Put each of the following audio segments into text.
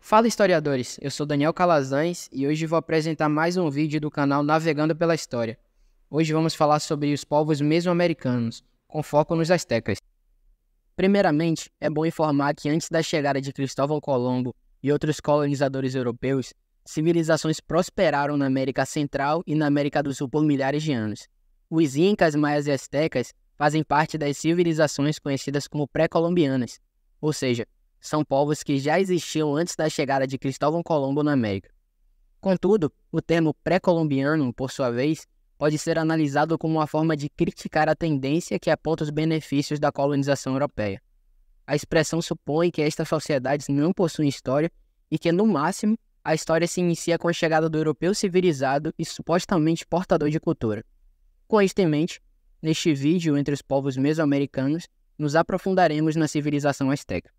Fala, historiadores, eu sou Daniel Calazans e hoje vou apresentar mais um vídeo do canal Navegando pela História. Hoje vamos falar sobre os povos mesoamericanos, com foco nos astecas. Primeiramente, é bom informar que antes da chegada de Cristóvão Colombo e outros colonizadores europeus, civilizações prosperaram na América Central e na América do Sul por milhares de anos. Os incas, maias e astecas fazem parte das civilizações conhecidas como pré-colombianas, ou seja, são povos que já existiam antes da chegada de Cristóvão Colombo na América. Contudo, o termo pré-colombiano, por sua vez, pode ser analisado como uma forma de criticar a tendência que aponta os benefícios da colonização europeia. A expressão supõe que estas sociedades não possuem história e que, no máximo, a história se inicia com a chegada do europeu civilizado e supostamente portador de cultura. Com isto em mente, neste vídeo entre os povos mesoamericanos, nos aprofundaremos na civilização asteca.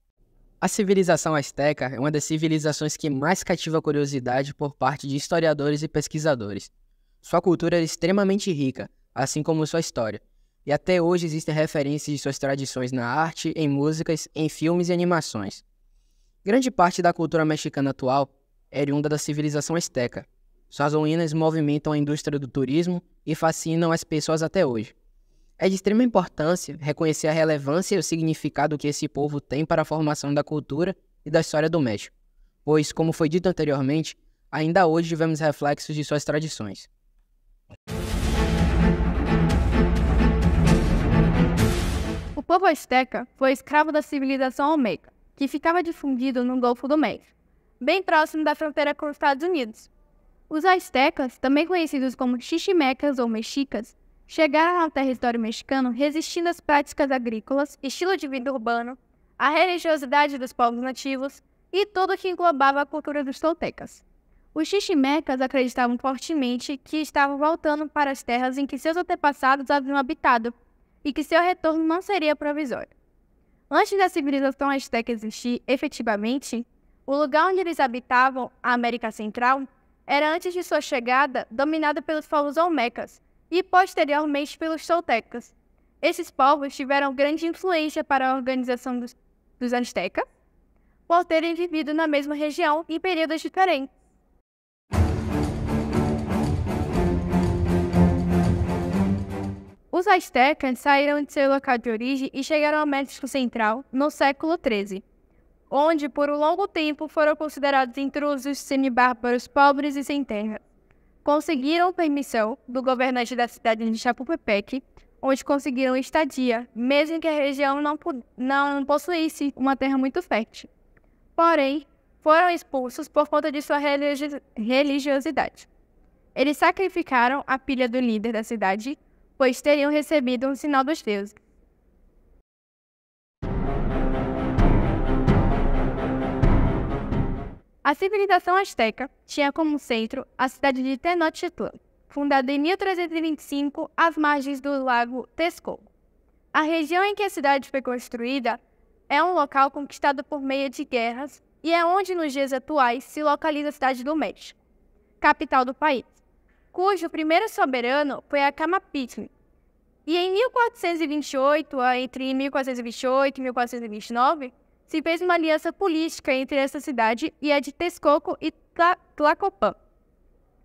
A civilização asteca é uma das civilizações que mais cativa a curiosidade por parte de historiadores e pesquisadores. Sua cultura é extremamente rica, assim como sua história, e até hoje existem referências de suas tradições na arte, em músicas, em filmes e animações. Grande parte da cultura mexicana atual é oriunda da civilização asteca. Suas ruínas movimentam a indústria do turismo e fascinam as pessoas até hoje. É de extrema importância reconhecer a relevância e o significado que esse povo tem para a formação da cultura e da história do México, pois, como foi dito anteriormente, ainda hoje vemos reflexos de suas tradições. O povo asteca foi escravo da civilização olmeca, que ficava difundido no Golfo do México, bem próximo da fronteira com os Estados Unidos. Os astecas, também conhecidos como xiximecas ou mexicas, chegaram ao território mexicano resistindo às práticas agrícolas, estilo de vida urbano, à religiosidade dos povos nativos e tudo o que englobava a cultura dos toltecas. Os xiximecas acreditavam fortemente que estavam voltando para as terras em que seus antepassados haviam habitado e que seu retorno não seria provisório. Antes da civilização asteca existir efetivamente, o lugar onde eles habitavam, a América Central, era antes de sua chegada dominada pelos povos olmecas, e posteriormente pelos toltecas. Esses povos tiveram grande influência para a organização dos astecas, por terem vivido na mesma região em períodos diferentes. Os astecas saíram de seu local de origem e chegaram ao México Central no século XIII, onde por um longo tempo foram considerados intrusos, semibárbaros, pobres e sem terra. Conseguiram permissão do governante da cidade de Chapultepec, onde conseguiram estadia, mesmo que a região não possuísse uma terra muito fértil. Porém, foram expulsos por conta de sua religiosidade. Eles sacrificaram a filha do líder da cidade, pois teriam recebido um sinal dos deuses. A civilização asteca tinha como centro a cidade de Tenochtitlan, fundada em 1325 às margens do lago Texcoco. A região em que a cidade foi construída é um local conquistado por meio de guerras e é onde nos dias atuais se localiza a cidade do México, capital do país, cujo primeiro soberano foi Acamapitl. E em 1428, entre 1428 e 1429, se fez uma aliança política entre essa cidade e a de Texcoco e Tlacopan,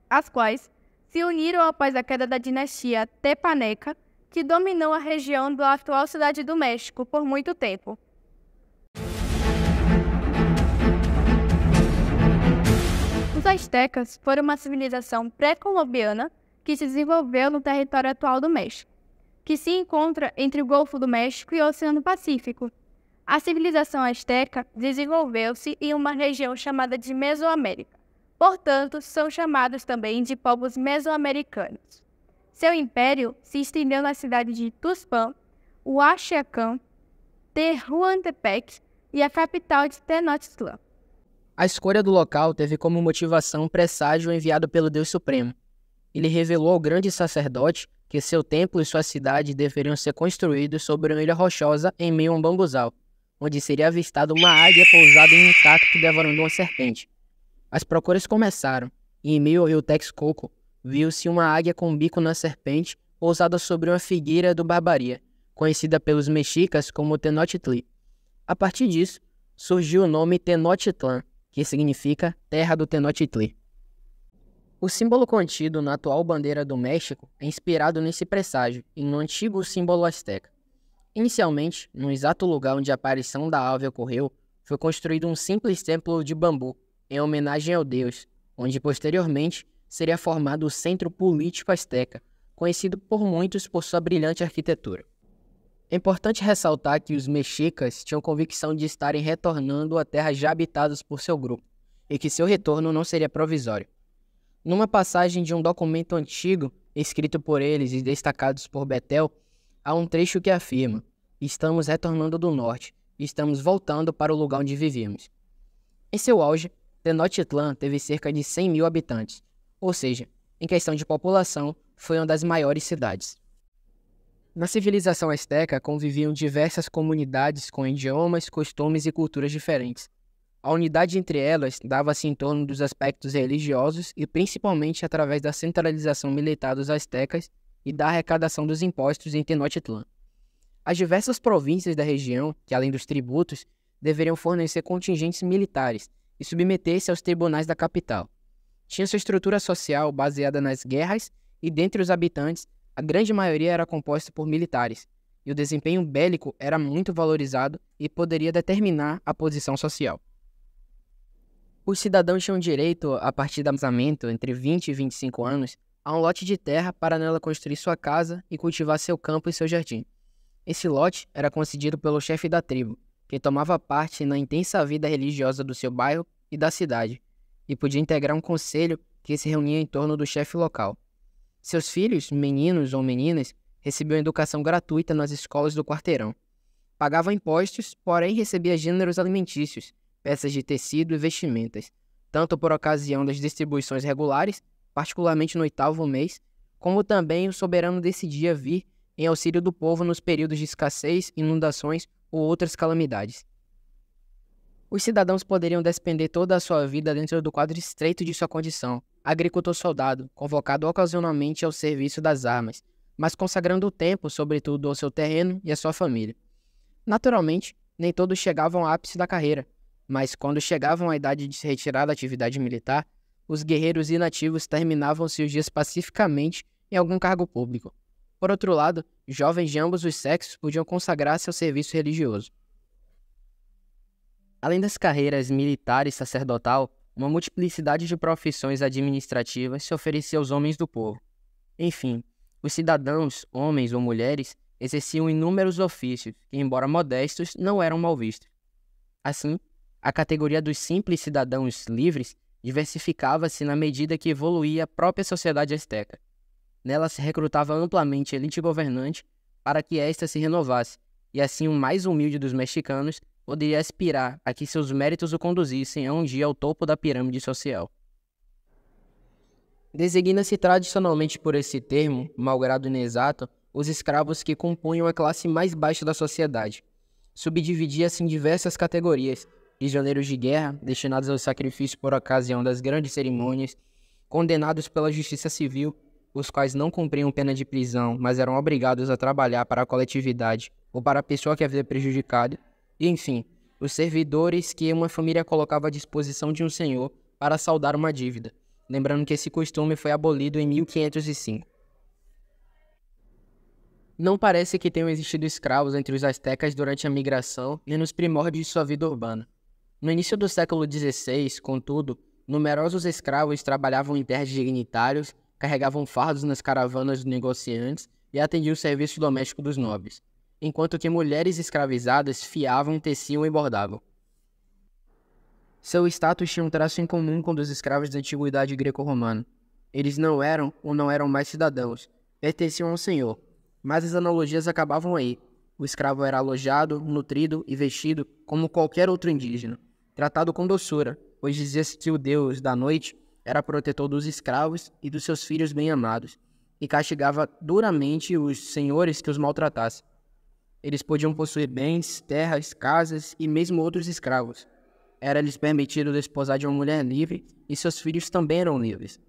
as quais se uniram após a queda da dinastia Tepaneca, que dominou a região da atual cidade do México por muito tempo. Os astecas foram uma civilização pré-colombiana que se desenvolveu no território atual do México, que se encontra entre o Golfo do México e o Oceano Pacífico. A civilização asteca desenvolveu-se em uma região chamada de Mesoamérica. Portanto, são chamados também de povos mesoamericanos. Seu império se estendeu na cidade de Tuxpan, Huachiacán, Tehuantepec e a capital de Tenochtitlan. A escolha do local teve como motivação um presságio enviado pelo Deus Supremo. Ele revelou ao grande sacerdote que seu templo e sua cidade deveriam ser construídos sobre uma ilha rochosa em meio a um bambuzal, onde seria avistada uma águia pousada em um cacto devorando uma serpente. As procuras começaram, e em meio ao rio Texcoco, viu-se uma águia com um bico na serpente pousada sobre uma figueira do Barbaria, conhecida pelos mexicas como Tenochtitlan. A partir disso, surgiu o nome Tenochtitlan, que significa Terra do Tenochtitlan. O símbolo contido na atual bandeira do México é inspirado nesse presságio e no antigo símbolo asteca. Inicialmente, no exato lugar onde a aparição da ave ocorreu, foi construído um simples templo de bambu, em homenagem ao deus, onde posteriormente seria formado o centro político asteca, conhecido por muitos por sua brilhante arquitetura. É importante ressaltar que os mexicas tinham convicção de estarem retornando a terras já habitadas por seu grupo, e que seu retorno não seria provisório. Numa passagem de um documento antigo, escrito por eles e destacados por Betel, há um trecho que afirma: "Estamos retornando do norte, e estamos voltando para o lugar onde vivíamos." Em seu auge, Tenochtitlan teve cerca de 100 mil habitantes, ou seja, em questão de população, foi uma das maiores cidades. Na civilização asteca conviviam diversas comunidades com idiomas, costumes e culturas diferentes. A unidade entre elas dava-se em torno dos aspectos religiosos e principalmente através da centralização militar dos astecas e da arrecadação dos impostos em Tenochtitlan. As diversas províncias da região, que além dos tributos, deveriam fornecer contingentes militares e submeter-se aos tribunais da capital. Tinha sua estrutura social baseada nas guerras e, dentre os habitantes, a grande maioria era composta por militares, e o desempenho bélico era muito valorizado e poderia determinar a posição social. Os cidadãos tinham direito, a partir do casamento entre 20 e 25 anos, a um lote de terra para nela construir sua casa e cultivar seu campo e seu jardim. Esse lote era concedido pelo chefe da tribo, que tomava parte na intensa vida religiosa do seu bairro e da cidade, e podia integrar um conselho que se reunia em torno do chefe local. Seus filhos, meninos ou meninas, recebiam educação gratuita nas escolas do quarteirão. Pagavam impostos, porém recebia gêneros alimentícios, peças de tecido e vestimentas, tanto por ocasião das distribuições regulares, particularmente no 8º mês, como também o soberano decidia vir em auxílio do povo nos períodos de escassez, inundações ou outras calamidades. Os cidadãos poderiam despender toda a sua vida dentro do quadro estreito de sua condição, agricultor-soldado, convocado ocasionalmente ao serviço das armas, mas consagrando o tempo, sobretudo, ao seu terreno e à sua família. Naturalmente, nem todos chegavam ao ápice da carreira, mas quando chegavam à idade de se retirar da atividade militar, os guerreiros inativos terminavam seus dias pacificamente em algum cargo público. Por outro lado, jovens de ambos os sexos podiam consagrar-se ao serviço religioso. Além das carreiras militar e sacerdotal, uma multiplicidade de profissões administrativas se oferecia aos homens do povo. Enfim, os cidadãos, homens ou mulheres, exerciam inúmeros ofícios que, embora modestos, não eram mal vistos. Assim, a categoria dos simples cidadãos livres diversificava-se na medida que evoluía a própria sociedade asteca. Nela se recrutava amplamente a elite governante para que esta se renovasse, e assim o mais humilde dos mexicanos poderia aspirar a que seus méritos o conduzissem a um dia ao topo da pirâmide social. Designa-se tradicionalmente por esse termo, malgrado inexato, os escravos que compunham a classe mais baixa da sociedade. Subdividia-se em diversas categorias: prisioneiros de guerra, destinados ao sacrifício por ocasião das grandes cerimônias, condenados pela justiça civil, os quais não cumpriam pena de prisão, mas eram obrigados a trabalhar para a coletividade ou para a pessoa que havia prejudicado, e, enfim, os servidores que uma família colocava à disposição de um senhor para saldar uma dívida, lembrando que esse costume foi abolido em 1505. Não parece que tenham existido escravos entre os astecas durante a migração nem nos primórdios de sua vida urbana. No início do século XVI, contudo, numerosos escravos trabalhavam em terras de dignitários, carregavam fardos nas caravanas dos negociantes e atendiam o serviço doméstico dos nobres, enquanto que mulheres escravizadas fiavam, teciam e bordavam. Seu status tinha um traço em comum com o dos escravos da antiguidade greco-romana. Eles não eram ou não eram mais cidadãos, pertenciam ao senhor, mas as analogias acabavam aí. O escravo era alojado, nutrido e vestido como qualquer outro indígena, tratado com doçura, pois dizia-se que o deus da noite era protetor dos escravos e dos seus filhos bem-amados, e castigava duramente os senhores que os maltratassem. Eles podiam possuir bens, terras, casas e mesmo outros escravos. Era-lhes permitido desposar de uma mulher livre e seus filhos também eram livres.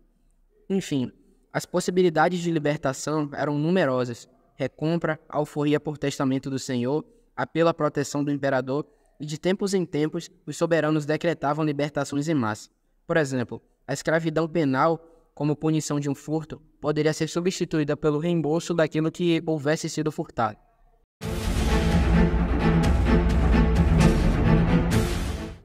Enfim, as possibilidades de libertação eram numerosas: recompra, alforria por testamento do senhor, apelo à proteção do imperador e de tempos em tempos os soberanos decretavam libertações em massa. Por exemplo, a escravidão penal, como punição de um furto, poderia ser substituída pelo reembolso daquilo que houvesse sido furtado.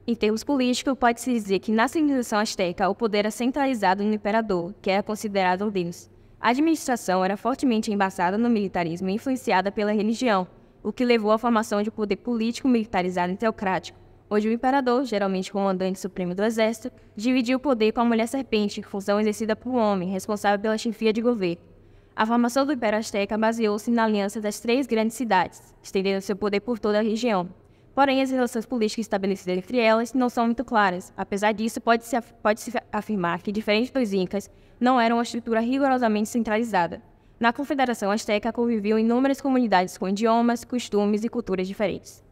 Em termos políticos, pode-se dizer que na civilização asteca o poder era centralizado no imperador, que era considerado um deus. A administração era fortemente embasada no militarismo e influenciada pela religião, o que levou à formação de um poder político militarizado e teocrático, onde o imperador, geralmente comandante supremo do exército, dividia o poder com a mulher serpente, função exercida por um homem, responsável pela chefia de governo. A formação do Império Azteca baseou-se na aliança das 3 grandes cidades, estendendo seu poder por toda a região. Porém, as relações políticas estabelecidas entre elas não são muito claras. Apesar disso, pode-se afirmar que, diferente dos Incas, não era uma estrutura rigorosamente centralizada. Na Confederação Azteca conviviam inúmeras comunidades com idiomas, costumes e culturas diferentes.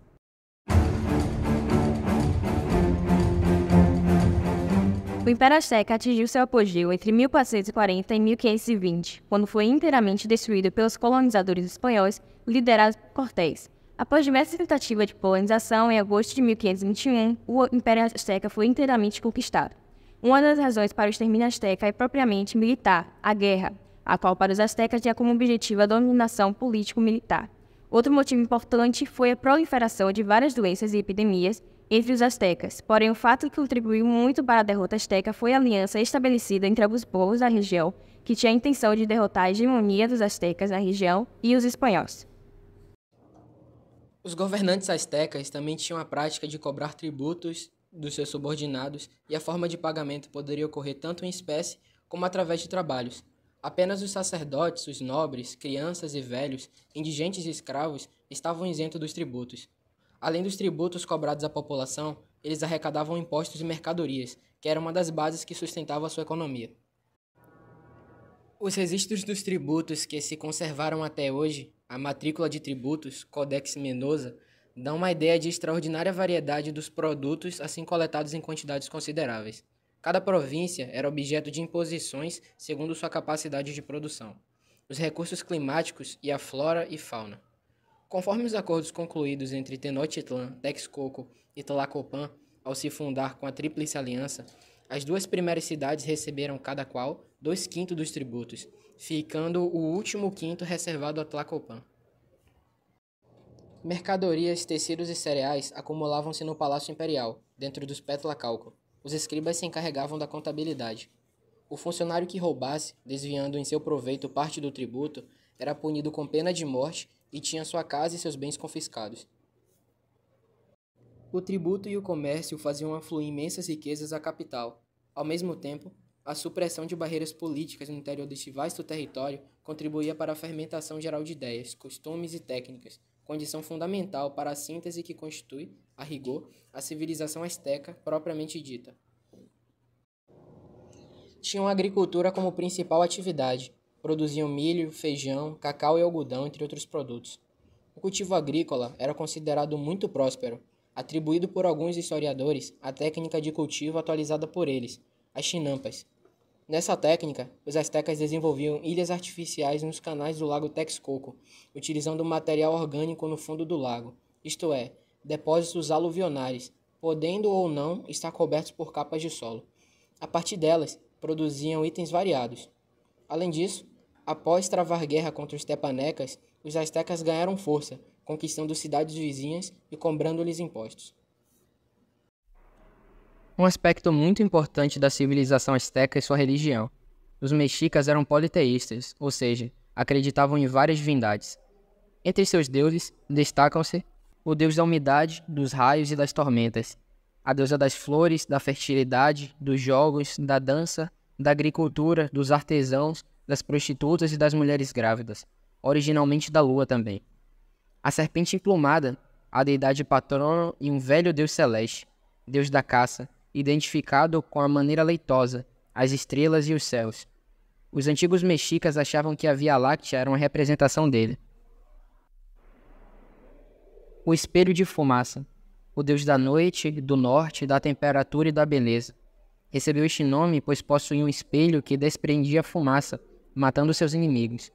O Império Azteca atingiu seu apogeu entre 1440 e 1520, quando foi inteiramente destruído pelos colonizadores espanhóis liderados por Cortés. Após diversas tentativas de colonização, em agosto de 1521, o Império Azteca foi inteiramente conquistado. Uma das razões para o extermínio azteca é propriamente militar, a guerra, a qual para os aztecas tinha como objetivo a dominação político-militar. Outro motivo importante foi a proliferação de várias doenças e epidemias entre os aztecas, porém o fato que contribuiu muito para a derrota azteca foi a aliança estabelecida entre alguns povos da região que tinha a intenção de derrotar a hegemonia dos aztecas na região e os espanhóis. Os governantes astecas também tinham a prática de cobrar tributos dos seus subordinados e a forma de pagamento poderia ocorrer tanto em espécie como através de trabalhos. Apenas os sacerdotes, os nobres, crianças e velhos, indigentes e escravos estavam isentos dos tributos. Além dos tributos cobrados à população, eles arrecadavam impostos e mercadorias, que era uma das bases que sustentava a sua economia. Os registros dos tributos que se conservaram até hoje, a matrícula de tributos, Codex Menosa, dão uma ideia de extraordinária variedade dos produtos assim coletados em quantidades consideráveis. Cada província era objeto de imposições segundo sua capacidade de produção, os recursos climáticos e a flora e fauna. Conforme os acordos concluídos entre Tenochtitlan, Texcoco e Tlacopan, ao se fundar com a Tríplice Aliança, as 2 primeiras cidades receberam cada qual 2/5 dos tributos, ficando o último quinto reservado a Tlacopan. Mercadorias, tecidos e cereais acumulavam-se no Palácio Imperial, dentro dos Petlacalco. Os escribas se encarregavam da contabilidade. O funcionário que roubasse, desviando em seu proveito parte do tributo, era punido com pena de morte e tinha sua casa e seus bens confiscados. O tributo e o comércio faziam afluir imensas riquezas à capital. Ao mesmo tempo, a supressão de barreiras políticas no interior deste vasto território contribuía para a fermentação geral de ideias, costumes e técnicas, condição fundamental para a síntese que constitui, a rigor, a civilização asteca propriamente dita. Tinham a agricultura como principal atividade. Produziam milho, feijão, cacau e algodão, entre outros produtos. O cultivo agrícola era considerado muito próspero, atribuído por alguns historiadores à técnica de cultivo atualizada por eles, as chinampas. Nessa técnica, os astecas desenvolviam ilhas artificiais nos canais do lago Texcoco, utilizando material orgânico no fundo do lago, isto é, depósitos aluvionares, podendo ou não estar cobertos por capas de solo. A partir delas, produziam itens variados. Além disso, após travar guerra contra os tepanecas, os astecas ganharam força, conquistando cidades vizinhas e cobrando-lhes impostos. Um aspecto muito importante da civilização asteca é sua religião. Os mexicas eram politeístas, ou seja, acreditavam em várias divindades. Entre seus deuses destacam-se o deus da umidade, dos raios e das tormentas, a deusa das flores, da fertilidade, dos jogos, da dança, da agricultura, dos artesãos, das prostitutas e das mulheres grávidas, originalmente da lua também. A serpente emplumada, a deidade patrona e um velho deus celeste, deus da caça, identificado com a maneira leitosa, as estrelas e os céus. Os antigos mexicas achavam que a Via Láctea era uma representação dele. O espelho de fumaça, o deus da noite, do norte, da temperatura e da beleza. Recebeu este nome pois possuía um espelho que desprendia fumaça, matando seus inimigos.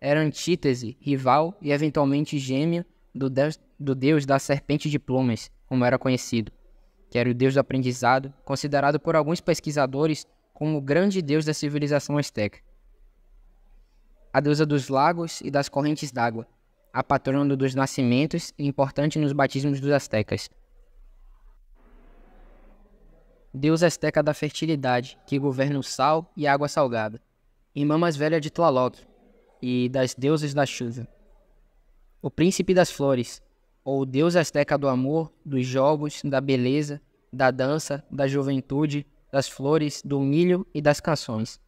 Era antítese, rival e eventualmente gêmeo do deus da serpente de plumas, como era conhecido, que era o deus do aprendizado, considerado por alguns pesquisadores como o grande deus da civilização asteca. A deusa dos lagos e das correntes d'água, a patrona dos nascimentos e importante nos batismos dos astecas. Deus asteca da fertilidade, que governa o sal e a água salgada. Irmã mais velha de Tlaloc e das deusas da chuva. O príncipe das flores, ou o deus asteca do amor, dos jogos, da beleza, da dança, da juventude, das flores, do milho e das canções.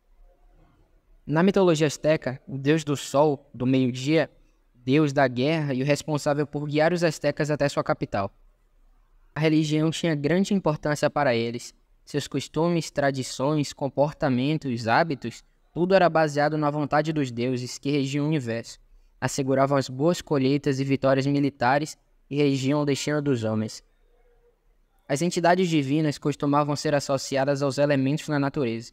Na mitologia asteca, o deus do sol, do meio-dia, deus da guerra e o responsável por guiar os astecas até sua capital. A religião tinha grande importância para eles. Seus costumes, tradições, comportamentos, hábitos, tudo era baseado na vontade dos deuses que regiam o universo, asseguravam as boas colheitas e vitórias militares e regiam o destino dos homens. As entidades divinas costumavam ser associadas aos elementos na natureza.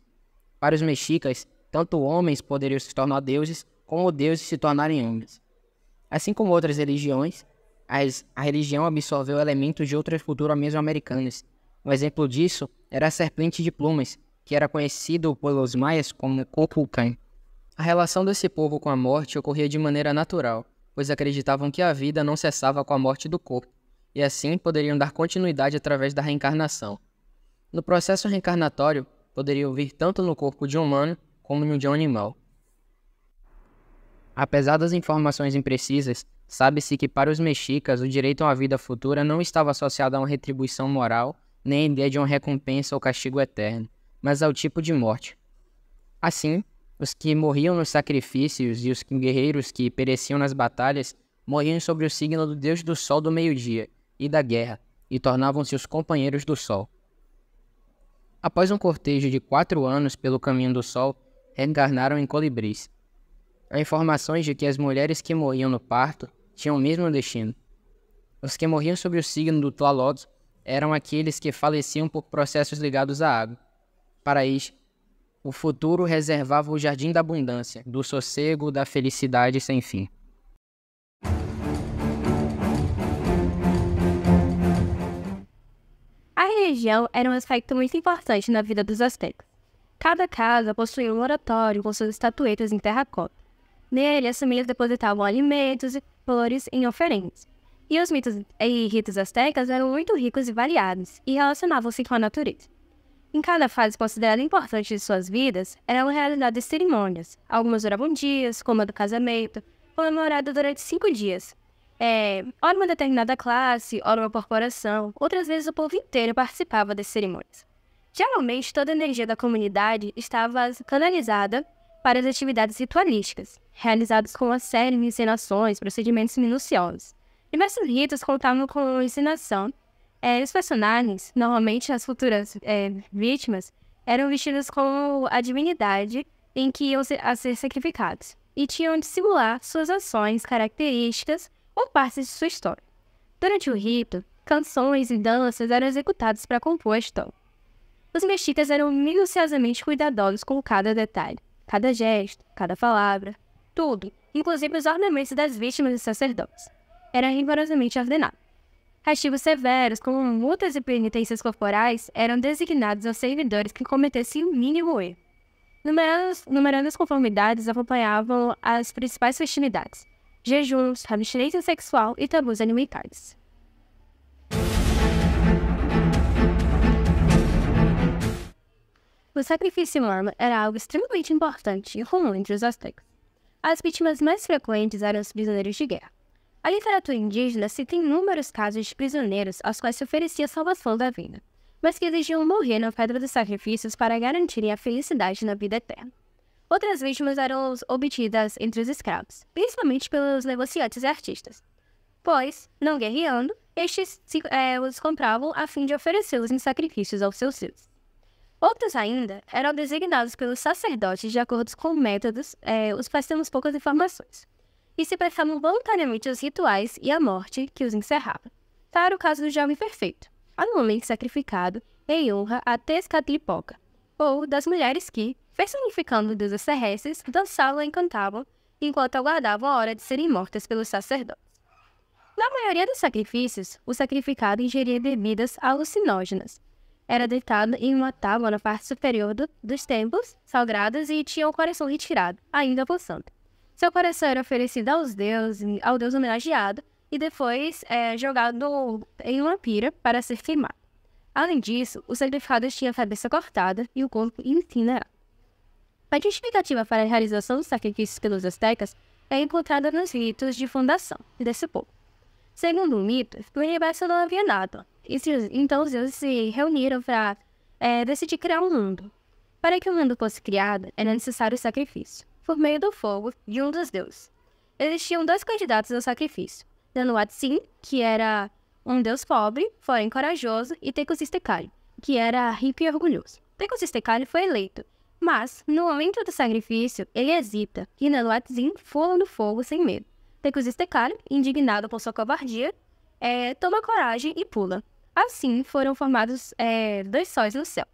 Para os mexicas, tanto homens poderiam se tornar deuses, como deuses se tornarem homens. Assim como outras religiões, a religião absorveu elementos de outras culturas mesoamericanas. Um exemplo disso era a serpente de plumas, que era conhecido pelos maias como Kukulcán. A relação desse povo com a morte ocorria de maneira natural, pois acreditavam que a vida não cessava com a morte do corpo, e assim poderiam dar continuidade através da reencarnação. No processo reencarnatório, poderiam vir tanto no corpo de um humano como no de um animal. Apesar das informações imprecisas, sabe-se que para os mexicas o direito a uma vida futura não estava associado a uma retribuição moral, nem a ideia de uma recompensa ou castigo eterno, mas ao tipo de morte. Assim, os que morriam nos sacrifícios e os guerreiros que pereciam nas batalhas morriam sob o signo do deus do sol do meio-dia e da guerra, e tornavam-se os companheiros do sol. Após um cortejo de 4 anos pelo caminho do sol, reencarnaram em colibris. Há informações de que as mulheres que morriam no parto tinham o mesmo destino. Os que morriam sob o signo do Tlaloc eram aqueles que faleciam por processos ligados à água. Para eles, o futuro reservava o jardim da abundância, do sossego, da felicidade sem fim. A religião era um aspecto muito importante na vida dos astecas. Cada casa possuía um oratório com suas estatuetas em terracota. Nele, as famílias depositavam alimentos e flores em oferendas. E os mitos e ritos astecas eram muito ricos e variados, e relacionavam-se com a natureza. Em cada fase considerada importante de suas vidas, eram realizadas cerimônias. Algumas duravam dias, como a do casamento, comemorada durante 5 dias. Ora uma determinada classe, ora uma corporação, outras vezes o povo inteiro participava das cerimônias. Geralmente, toda a energia da comunidade estava canalizada para as atividades ritualísticas, realizadas com uma série de encenações, procedimentos minuciosos. Diversos ritos contavam com ensinação. Os personagens, normalmente as futuras vítimas, eram vestidos como a divindade em que iam a ser sacrificados, e tinham de simular suas ações, características ou partes de sua história. Durante o rito, canções e danças eram executadas para compor a história. Os mexicas eram minuciosamente cuidadosos com cada detalhe, cada gesto, cada palavra, tudo, inclusive os ornamentos das vítimas e sacerdotes. Era rigorosamente ordenado. Castigos severos, como multas e penitências corporais, eram designados aos servidores que cometessem o mínimo erro. Numerosas conformidades acompanhavam as principais festividades: jejuns, abstinência sexual e tabus alimentares. O sacrifício humano era algo extremamente importante e comum entre os astecas. As vítimas mais frequentes eram os prisioneiros de guerra. A literatura indígena cita inúmeros casos de prisioneiros aos quais se oferecia a salvação da vida, mas que exigiam morrer na pedra dos sacrifícios para garantirem a felicidade na vida eterna. Outras vítimas eram obtidas entre os escravos, principalmente pelos negociantes e artistas, pois, não guerreando, estes os compravam a fim de oferecê-los em sacrifícios aos seus deuses. Outros ainda eram designados pelos sacerdotes de acordo com métodos, os quais temos poucas informações, e se prestavam voluntariamente aos rituais e à morte que os encerrava. Tal era o caso do jovem perfeito, anualmente sacrificado em honra a Tezcatlipoca, ou das mulheres que, personificando deuses terrestres, dançavam e cantavam enquanto aguardavam a hora de serem mortas pelos sacerdotes. Na maioria dos sacrifícios, o sacrificado ingeria bebidas alucinógenas. Era deitado em uma tábua na parte superior dos templos sagrados e tinha o coração retirado, ainda pulsando. Seu coração era oferecido ao deus homenageado e depois jogado em uma pira para ser queimado. Além disso, os sacrificados tinham a cabeça cortada e o corpo incinerado. A justificativa para a realização dos sacrifícios pelos astecas é encontrada nos ritos de fundação desse povo. Segundo o mito, no universo não havia nada. Então os deuses se reuniram para decidir criar um mundo. Para que o mundo fosse criado, era necessário o sacrifício, por meio do fogo de um dos deuses. Existiam 2 candidatos ao sacrifício, Nanuat-Sin, que era um deus pobre, porém corajoso, e Tecus-Tecali, que era rico e orgulhoso. Tecus-Tecali foi eleito, mas, no momento do sacrifício, ele hesita, e Nanuat-Sin pula no fogo sem medo. Tecus-Tecali, indignado por sua covardia, toma coragem e pula. Assim, foram formados 2 sóis no céu.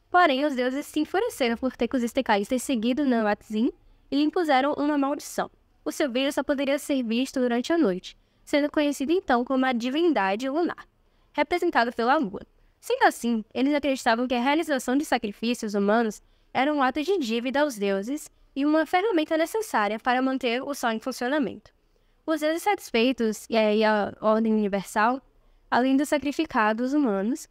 Porém, os deuses se enfureceram por Tecus-Tecali ter seguido Nanuat-Sin e lhe impuseram uma maldição. O seu brilho só poderia ser visto durante a noite, sendo conhecido então como a divindade lunar, representada pela lua. Sendo assim, eles acreditavam que a realização de sacrifícios humanos era um ato de dívida aos deuses e uma ferramenta necessária para manter o sol em funcionamento. Os deuses satisfeitos e a ordem universal, além dos sacrificados humanos,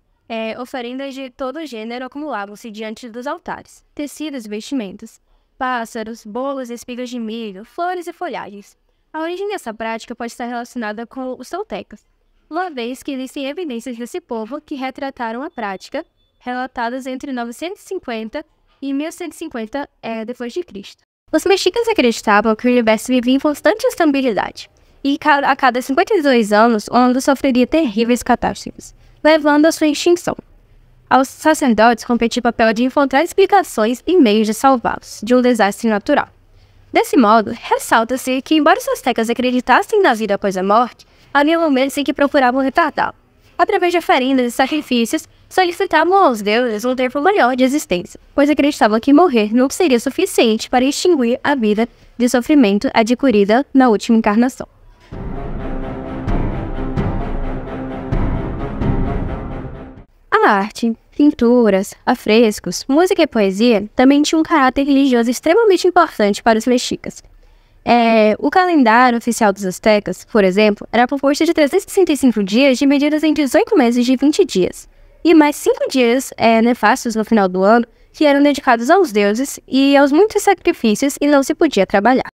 oferendas de todo gênero acumulavam-se diante dos altares, tecidos e vestimentas, pássaros, bolos, espigas de milho, flores e folhagens. A origem dessa prática pode estar relacionada com os toltecas, uma vez que existem evidências desse povo que retrataram a prática, relatadas entre 950 e 1150 d.C. Os mexicas acreditavam que o universo vivia em constante instabilidade, e a cada 52 anos o mundo sofreria terríveis catástrofes, levando à sua extinção. Aos sacerdotes competia o papel de encontrar explicações e meios de salvá-los de um desastre natural. Desse modo, ressalta-se que, embora os astecas acreditassem na vida após a morte, havia momentos em que procuravam retardá-lo. Através de oferendas e sacrifícios, solicitavam aos deuses um tempo maior de existência, pois acreditavam que morrer não seria suficiente para extinguir a vida de sofrimento adquirida na última encarnação. A arte, pinturas, afrescos, música e poesia também tinham um caráter religioso extremamente importante para os mexicas. O calendário oficial dos astecas, por exemplo, era composto de 365 dias divididos em 18 meses de 20 dias, e mais 5 dias nefastos no final do ano que eram dedicados aos deuses e aos muitos sacrifícios e não se podia trabalhar.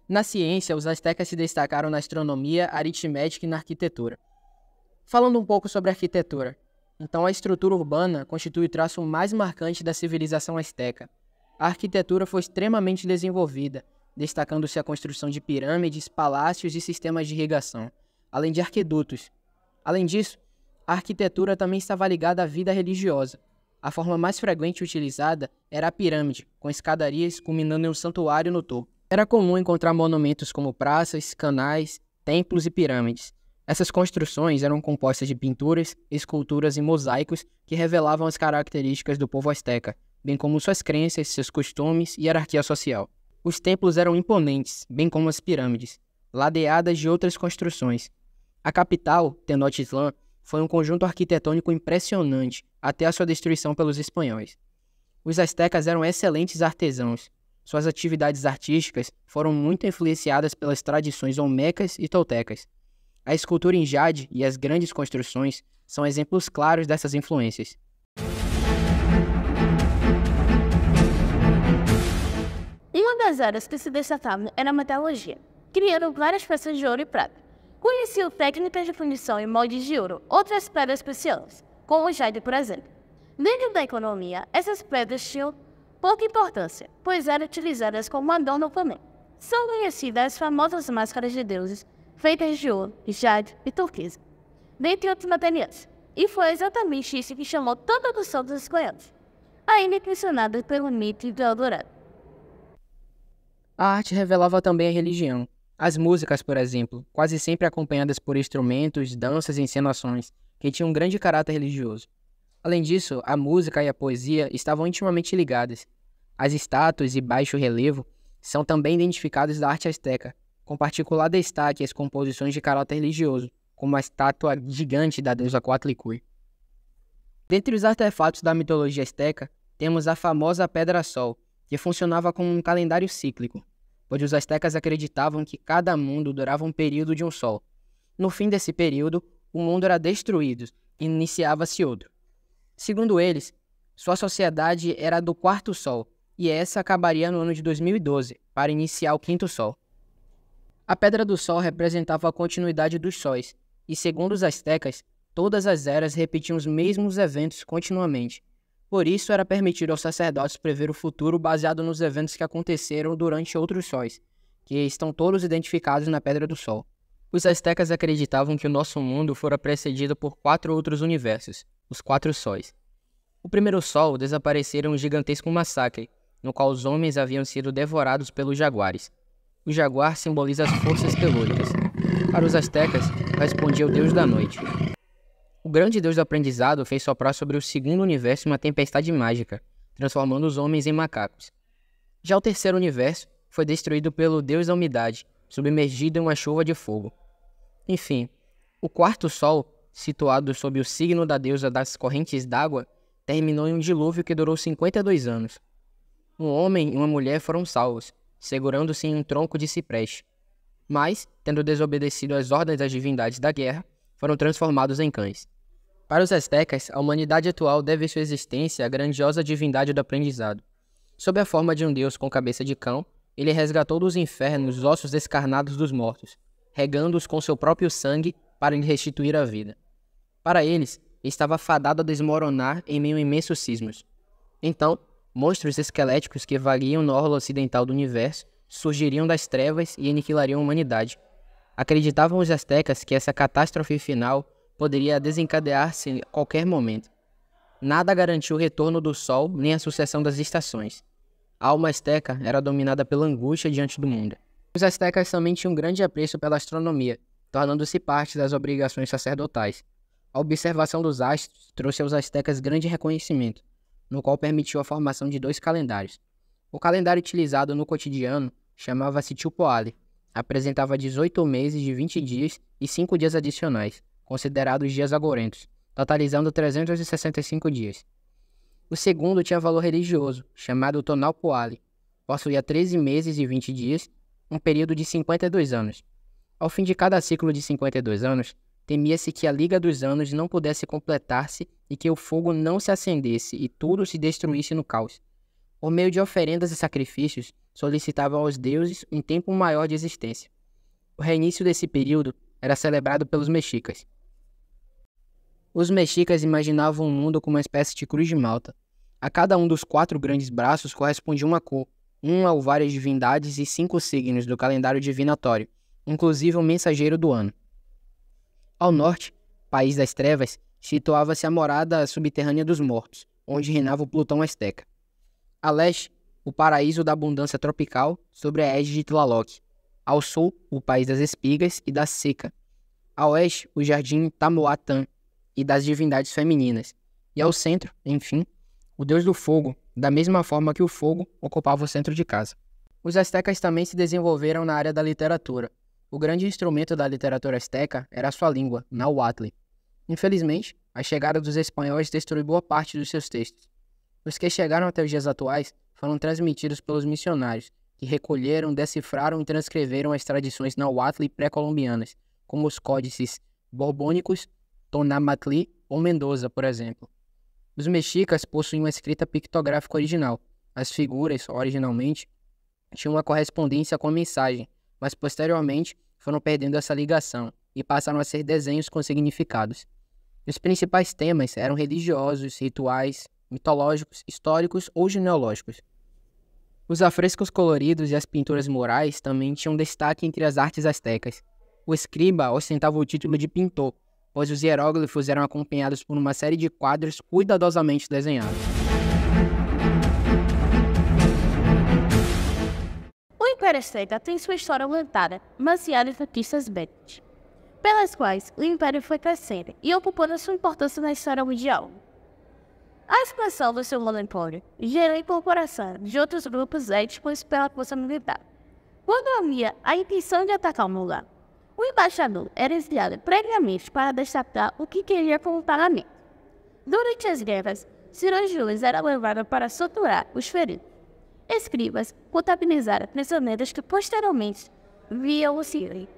Na ciência, os astecas se destacaram na astronomia, aritmética e na arquitetura. Falando um pouco sobre arquitetura, então a estrutura urbana constitui o traço mais marcante da civilização asteca. A arquitetura foi extremamente desenvolvida, destacando-se a construção de pirâmides, palácios e sistemas de irrigação, além de aquedutos. Além disso, a arquitetura também estava ligada à vida religiosa. A forma mais frequente utilizada era a pirâmide, com escadarias culminando em um santuário no topo. Era comum encontrar monumentos como praças, canais, templos e pirâmides. Essas construções eram compostas de pinturas, esculturas e mosaicos que revelavam as características do povo asteca, bem como suas crenças, seus costumes e hierarquia social. Os templos eram imponentes, bem como as pirâmides, ladeadas de outras construções. A capital, Tenochtitlán, foi um conjunto arquitetônico impressionante até a sua destruição pelos espanhóis. Os astecas eram excelentes artesãos. Suas atividades artísticas foram muito influenciadas pelas tradições olmecas e toltecas. A escultura em jade e as grandes construções são exemplos claros dessas influências. Uma das áreas que se destacavam era a metalurgia, criando várias peças de ouro e prata. Conheciam técnicas de fundição e moldes de ouro, outras pedras preciosas, como o jade, por exemplo. Dentro da economia, essas pedras tinham pouca importância, pois eram utilizadas como adorno também. São conhecidas as famosas máscaras de deuses, feitas de ouro, jade e turquesa, dentre outros materiais. E foi exatamente isso que chamou toda a atenção dos espanhóis, ainda impressionados pelo mito do Eldorado. A arte revelava também a religião. As músicas, por exemplo, quase sempre acompanhadas por instrumentos, danças e encenações, que tinham um grande caráter religioso. Além disso, a música e a poesia estavam intimamente ligadas. As estátuas e baixo relevo são também identificados da arte asteca, com particular destaque às composições de caráter religioso, como a estátua gigante da deusa Coatlicue. Dentre os artefatos da mitologia asteca, temos a famosa Pedra-Sol, que funcionava como um calendário cíclico, pois os astecas acreditavam que cada mundo durava um período de um sol. No fim desse período, o mundo era destruído e iniciava-se outro. Segundo eles, sua sociedade era do quarto sol, e essa acabaria no ano de 2012, para iniciar o quinto sol. A Pedra do Sol representava a continuidade dos sóis, e segundo os astecas, todas as eras repetiam os mesmos eventos continuamente. Por isso era permitido aos sacerdotes prever o futuro baseado nos eventos que aconteceram durante outros sóis, que estão todos identificados na Pedra do Sol. Os astecas acreditavam que o nosso mundo fora precedido por 4 outros universos, os 4 sóis. O primeiro sol desaparecera em um gigantesco massacre, no qual os homens haviam sido devorados pelos jaguares. O jaguar simboliza as forças telúricas. Para os astecas, respondia o deus da noite. O grande deus do aprendizado fez soprar sobre o segundo universo uma tempestade mágica, transformando os homens em macacos. Já o terceiro universo foi destruído pelo deus da umidade, submergido em uma chuva de fogo. Enfim, o quarto sol, situado sob o signo da deusa das correntes d'água, terminou em um dilúvio que durou 52 anos. Um homem e uma mulher foram salvos, segurando-se em um tronco de cipreste. Mas, tendo desobedecido às ordens das divindades da guerra, foram transformados em cães. Para os astecas, a humanidade atual deve sua existência à grandiosa divindade do aprendizado. Sob a forma de um deus com cabeça de cão, ele resgatou dos infernos os ossos descarnados dos mortos, regando-os com seu próprio sangue para lhe restituir a vida. Para eles, estava fadado a desmoronar em meio a imensos sismos. Então, monstros esqueléticos que vagueiam no orlo ocidental do universo surgiriam das trevas e aniquilariam a humanidade. Acreditavam os astecas que essa catástrofe final poderia desencadear-se a qualquer momento. Nada garantiu o retorno do sol nem a sucessão das estações. A alma asteca era dominada pela angústia diante do mundo. Os astecas também tinham um grande apreço pela astronomia, tornando-se parte das obrigações sacerdotais. A observação dos astros trouxe aos astecas grande reconhecimento, no qual permitiu a formação de 2 calendários. O calendário utilizado no cotidiano chamava-se Tilpoali, apresentava 18 meses de 20 dias e 5 dias adicionais, considerados dias agorentos, totalizando 365 dias. O segundo tinha valor religioso, chamado Tonalpoali, possuía 13 meses e 20 dias, um período de 52 anos. Ao fim de cada ciclo de 52 anos, temia-se que a Liga dos Anos não pudesse completar-se e que o fogo não se acendesse e tudo se destruísse no caos. Por meio de oferendas e sacrifícios, solicitavam aos deuses um tempo maior de existência. O reinício desse período era celebrado pelos mexicas. Os mexicas imaginavam o mundo como uma espécie de cruz de Malta. A cada um dos 4 grandes braços correspondia uma cor, 1 ou várias divindades e 5 signos do calendário divinatório, inclusive o mensageiro do ano. Ao norte, país das trevas, situava-se a morada subterrânea dos mortos, onde reinava o Plutão asteca. A leste, o paraíso da abundância tropical, sobre a égide de Tlaloc. Ao sul, o país das espigas e da seca. A oeste, o jardim Tamuatã e das divindades femininas. E ao centro, enfim, o deus do fogo, da mesma forma que o fogo ocupava o centro de casa. Os astecas também se desenvolveram na área da literatura. O grande instrumento da literatura asteca era a sua língua, Nahuatl. Infelizmente, a chegada dos espanhóis destruiu boa parte dos seus textos. Os que chegaram até os dias atuais foram transmitidos pelos missionários, que recolheram, decifraram e transcreveram as tradições Nahuatl pré-colombianas, como os códices borbônicos, Tonamatli ou Mendoza, por exemplo. Os mexicas possuíam uma escrita pictográfica original. As figuras, originalmente, tinham uma correspondência com a mensagem, mas posteriormente foram perdendo essa ligação e passaram a ser desenhos com significados. Os principais temas eram religiosos, rituais, mitológicos, históricos ou genealógicos. Os afrescos coloridos e as pinturas murais também tinham destaque entre as artes astecas. O escriba ostentava o título de pintor, pois os hieróglifos eram acompanhados por uma série de quadros cuidadosamente desenhados. O Império Azteca tem sua história aumentada, baseada em conquistas bélicas, pelas quais o Império foi crescendo e ocupando sua importância na história mundial. A expansão do seu monopólio gerou a incorporação de outros grupos étnicos pela força militar. Quando havia a intenção de atacar um lugar, o embaixador era enviado previamente para destacar o que queria com o pagamento. Durante as guerras, cirurgiões eram levados para suturar os feridos. Escribas contabilizaram prisioneiros que posteriormente viam o Sírio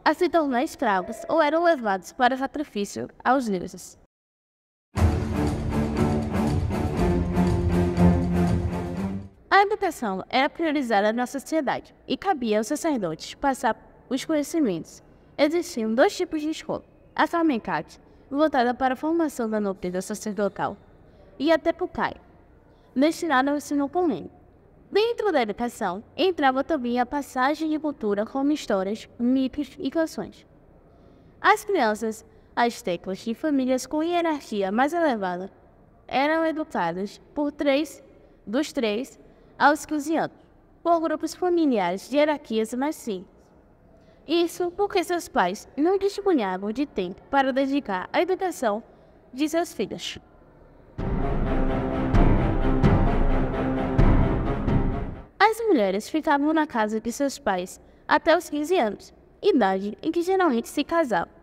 a se tornar escravos ou eram levados para sacrifício aos deuses. A educação era priorizada na sociedade e cabia aos sacerdotes passar os conhecimentos. Existiam 2 tipos de escola: a Farmecate, voltada para a formação da nobreza sacerdotal, e a Tepucai, destinada ao ensino comum. Dentro da educação, entrava também a passagem de cultura como histórias, mitos e canções. As crianças astecas de famílias com hierarquia mais elevada eram educadas dos 3 aos 15 anos, por grupos familiares de hierarquias mais simples. Isso porque seus pais não dispunhavam de tempo para dedicar à educação de seus filhos. As mulheres ficavam na casa de seus pais até os 15 anos, idade em que geralmente se casavam,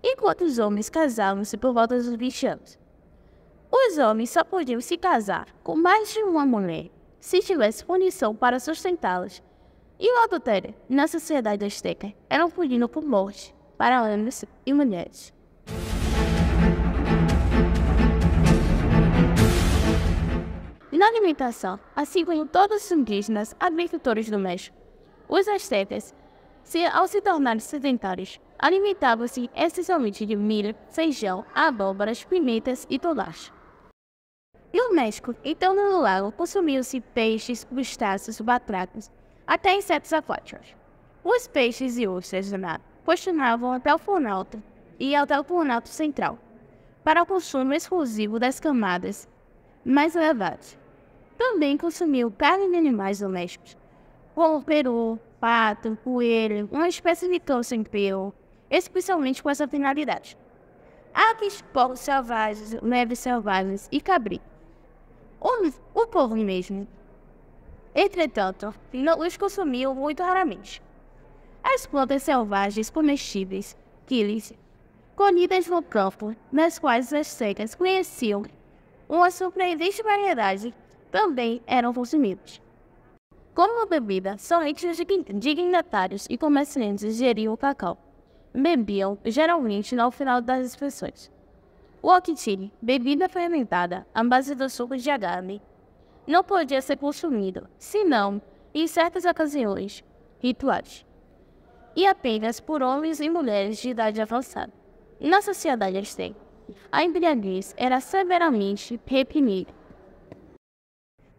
enquanto os homens casavam-se por volta dos 20 anos. Os homens só podiam se casar com mais de uma mulher se tivesse condição para sustentá-las, e o adultério na sociedade asteca era punido por morte para homens e mulheres. Na alimentação, assim como todos os indígenas agricultores do México, os astecas, ao se tornarem sedentários, alimentavam-se essencialmente de milho, feijão, abóboras, pimentas e tomate. E o México, então no lago, consumiam-se peixes, crustáceos, batracas, até insetos aquáticos. Os peixes e ostras do mar costumavam até o Planalto e até o Planalto Central, para o consumo exclusivo das camadas mais elevadas. Também consumiu carne de animais domésticos, como peru, pato, coelho, uma espécie de cão sem pelo, especialmente com essa finalidade. Aves, porcos selvagens, leves selvagens e cabritos. O povo mesmo, entretanto, não os consumiam muito raramente. As plantas selvagens comestíveis, quilis, colhidas no campo, nas quais as secas conheciam uma surpreendente variedade, também eram consumidos. Como bebida, somente os dignatários e comerciantes geriam o cacau. Bebiam, geralmente, no final das refeições. O oquitine, bebida fermentada à base do suco de agave, não podia ser consumido, senão, em certas ocasiões, rituais, e apenas por homens e mulheres de idade avançada. Na sociedade asteca, a embriaguez era severamente reprimida.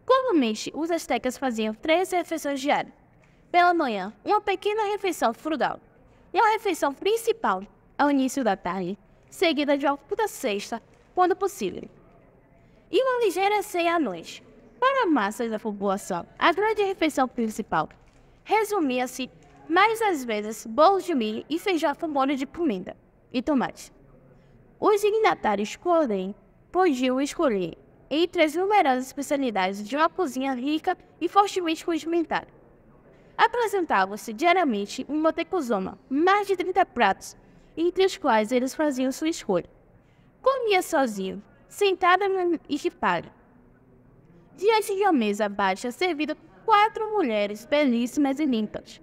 Comumente, os astecas faziam 3 refeições diárias. Pela manhã, uma pequena refeição frugal, e a refeição principal, ao início da tarde, seguida de uma curta cesta, quando possível, e uma ligeira ceia à noite. Para a massa da população, a grande refeição principal resumia-se, mais às vezes, bolos de milho e feijão com molho de pimenta e tomate. Os dignatários, porém, podiam escolher entre as numerosas especialidades de uma cozinha rica e fortemente condimentada. Apresentavam-se diariamente um motecuzoma, mais de 30 pratos, entre os quais eles faziam sua escolha. Comia sozinho, sentado no equipário, diante de uma mesa baixa servida por 4 mulheres belíssimas e limpas.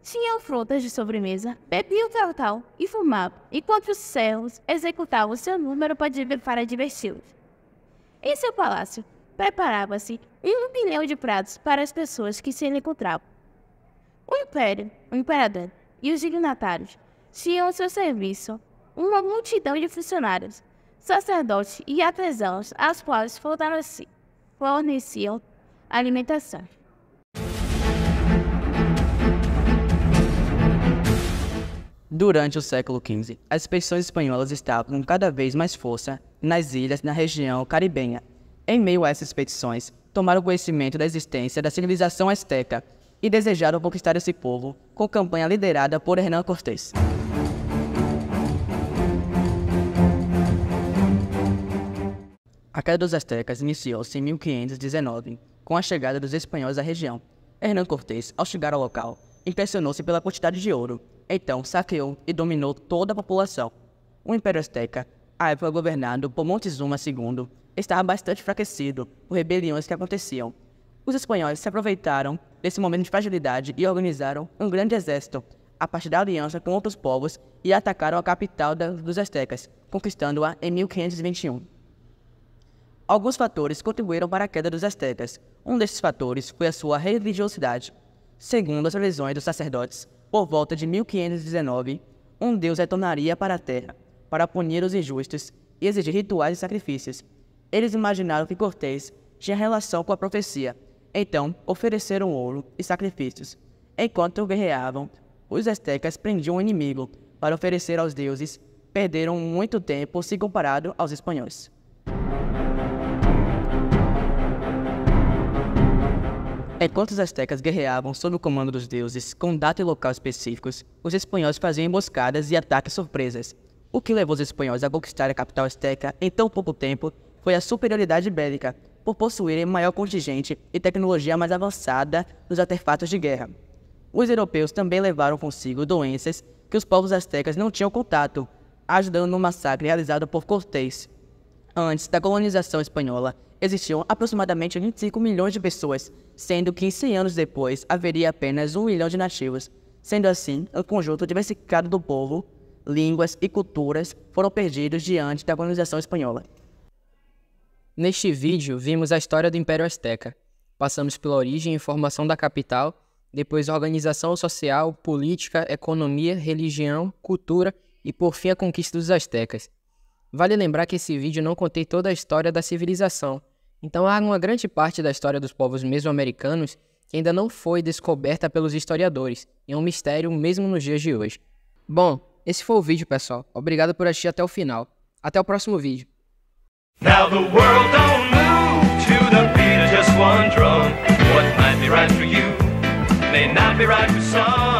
Tinham frutas de sobremesa, bebiam cacau e fumavam, enquanto os servos executavam seu número para diverti-los. Em seu palácio, preparava-se 1 milhão de pratos para as pessoas que se encontravam. O imperador e os dignatários tinham ao seu serviço uma multidão de funcionários, sacerdotes e artesãos, aos quais forneciam alimentação. Durante o século XV, as expedições espanholas estavam com cada vez mais força nas ilhas na região caribenha. Em meio a essas expedições, tomaram conhecimento da existência da civilização azteca e desejaram conquistar esse povo, com campanha liderada por Hernán Cortés. A queda dos astecas iniciou-se em 1519, com a chegada dos espanhóis à região. Hernán Cortés, ao chegar ao local, impressionou-se pela quantidade de ouro. Então saqueou e dominou toda a população. O Império Azteca, à época governado por Montezuma II, estava bastante enfraquecido por rebeliões que aconteciam. Os espanhóis se aproveitaram desse momento de fragilidade e organizaram um grande exército a partir da aliança com outros povos e atacaram a capital dos Aztecas, conquistando-a em 1521. Alguns fatores contribuíram para a queda dos Aztecas. Um desses fatores foi a sua religiosidade. Segundo as previsões dos sacerdotes, por volta de 1519, um deus retornaria para a terra, para punir os injustos e exigir rituais e sacrifícios. Eles imaginaram que Cortés tinha relação com a profecia, então ofereceram ouro e sacrifícios. Enquanto guerreavam, os aztecas prendiam o inimigo para oferecer aos deuses, perderam muito tempo se comparado aos espanhóis. Enquanto os aztecas guerreavam sob o comando dos deuses, com data e local específicos, os espanhóis faziam emboscadas e ataques surpresas. O que levou os espanhóis a conquistar a capital azteca em tão pouco tempo foi a superioridade bélica, por possuírem maior contingente e tecnologia mais avançada nos artefatos de guerra. Os europeus também levaram consigo doenças que os povos aztecas não tinham contato, ajudando no massacre realizado por Cortés. Antes da colonização espanhola, existiam aproximadamente 25 milhões de pessoas, sendo que 100 anos depois haveria apenas 1 milhão de nativos. Sendo assim, o conjunto diversificado do povo, línguas e culturas foram perdidos diante da colonização espanhola. Neste vídeo, vimos a história do Império Azteca. Passamos pela origem e formação da capital, depois a organização social, política, economia, religião, cultura e, por fim, a conquista dos aztecas. Vale lembrar que esse vídeo não contém toda a história da civilização, então há uma grande parte da história dos povos mesoamericanos que ainda não foi descoberta pelos historiadores, e é um mistério mesmo nos dias de hoje. Bom, esse foi o vídeo, pessoal. Obrigado por assistir até o final. Até o próximo vídeo. Now the world don't move to the beat of just one drum. What might be right for you may not be right for some.